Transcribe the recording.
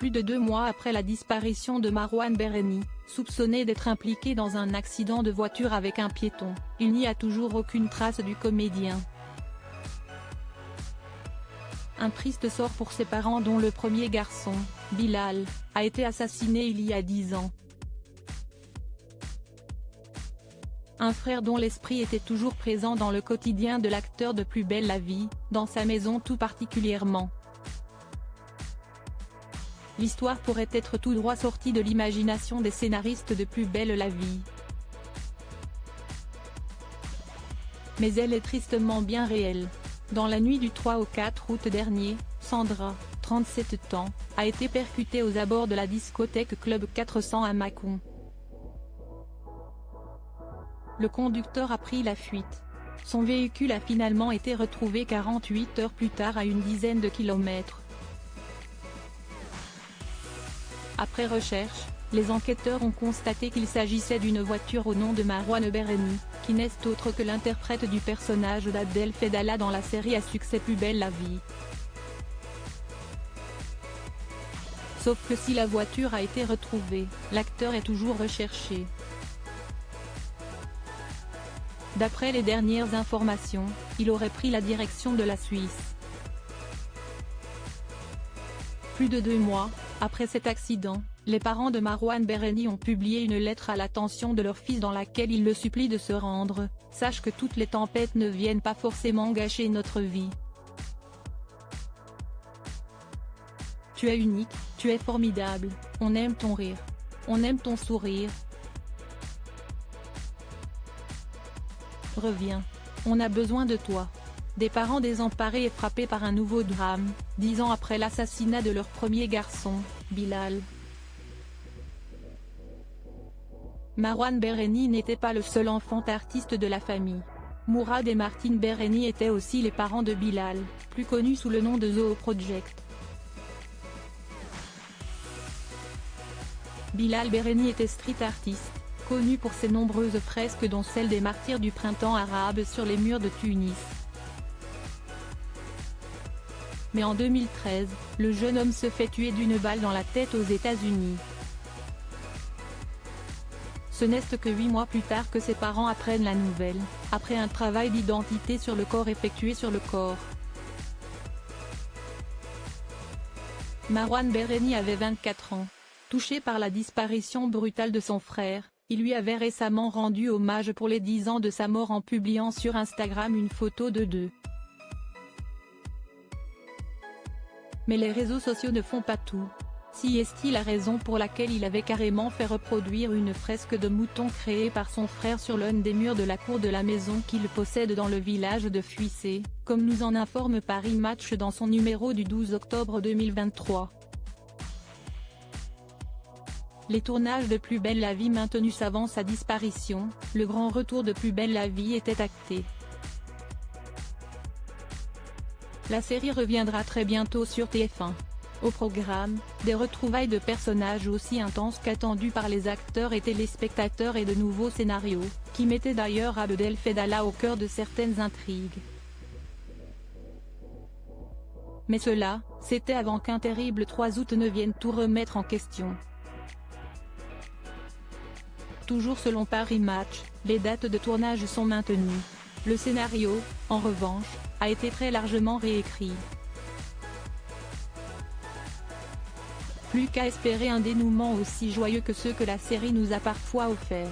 Plus de 2 mois après la disparition de Marouane Berreni, soupçonné d'être impliqué dans un accident de voiture avec un piéton, il n'y a toujours aucune trace du comédien. Un triste sort pour ses parents dont le premier garçon, Bilal, a été assassiné il y a 10 ans. Un frère dont l'esprit était toujours présent dans le quotidien de l'acteur de Plus belle la vie, dans sa maison tout particulièrement. L'histoire pourrait être tout droit sortie de l'imagination des scénaristes de Plus belle la vie. Mais elle est tristement bien réelle. Dans la nuit du 3 au 4 août dernier, Sandra, 37 ans, a été percutée aux abords de la discothèque Club 400 à Mâcon. Le conducteur a pris la fuite. Son véhicule a finalement été retrouvé 48 heures plus tard à une dizaine de kilomètres. Après recherche, les enquêteurs ont constaté qu'il s'agissait d'une voiture au nom de Marouane Berreni, qui n'est autre que l'interprète du personnage d'Abdel Fedala dans la série à succès Plus belle la vie. Sauf que si la voiture a été retrouvée, l'acteur est toujours recherché. D'après les dernières informations, il aurait pris la direction de la Suisse. Plus de 2 mois, après cet accident, les parents de Marouane Berreni ont publié une lettre à l'attention de leur fils dans laquelle ils le supplient de se rendre. « Sache que toutes les tempêtes ne viennent pas forcément gâcher notre vie. Tu es unique, tu es formidable, on aime ton rire. On aime ton sourire. Reviens. On a besoin de toi. » Des parents désemparés et frappés par un nouveau drame, 10 ans après l'assassinat de leur premier garçon, Bilal. Marouane Berreni n'était pas le seul enfant artiste de la famille. Mourad et Martine Berreni étaient aussi les parents de Bilal, plus connu sous le nom de Zoo Project. Bilal Berreni était street artiste, connu pour ses nombreuses fresques dont celle des martyrs du printemps arabe sur les murs de Tunis. Mais en 2013, le jeune homme se fait tuer d'une balle dans la tête aux États-Unis. Ce n'est que 8 mois plus tard que ses parents apprennent la nouvelle, après un travail d'identité sur le corps effectué sur le corps. Marouane Berreni avait 24 ans. Touché par la disparition brutale de son frère, il lui avait récemment rendu hommage pour les 10 ans de sa mort en publiant sur Instagram une photo de deux. Mais les réseaux sociaux ne font pas tout. Si est-il la raison pour laquelle il avait carrément fait reproduire une fresque de mouton créée par son frère sur l'un des murs de la cour de la maison qu'il possède dans le village de Fuissé, comme nous en informe Paris Match dans son numéro du 12 octobre 2023. Les tournages de Plus belle la vie maintenus avant sa disparition, le grand retour de Plus belle la vie était acté. La série reviendra très bientôt sur TF1. Au programme, des retrouvailles de personnages aussi intenses qu'attendus par les acteurs et téléspectateurs et de nouveaux scénarios, qui mettaient d'ailleurs Abdel Fedala au cœur de certaines intrigues. Mais cela, c'était avant qu'un terrible 3 août ne vienne tout remettre en question. Toujours selon Paris Match, les dates de tournage sont maintenues. Le scénario, en revanche, a été très largement réécrit. Plus qu'à espérer un dénouement aussi joyeux que ceux que la série nous a parfois offerts.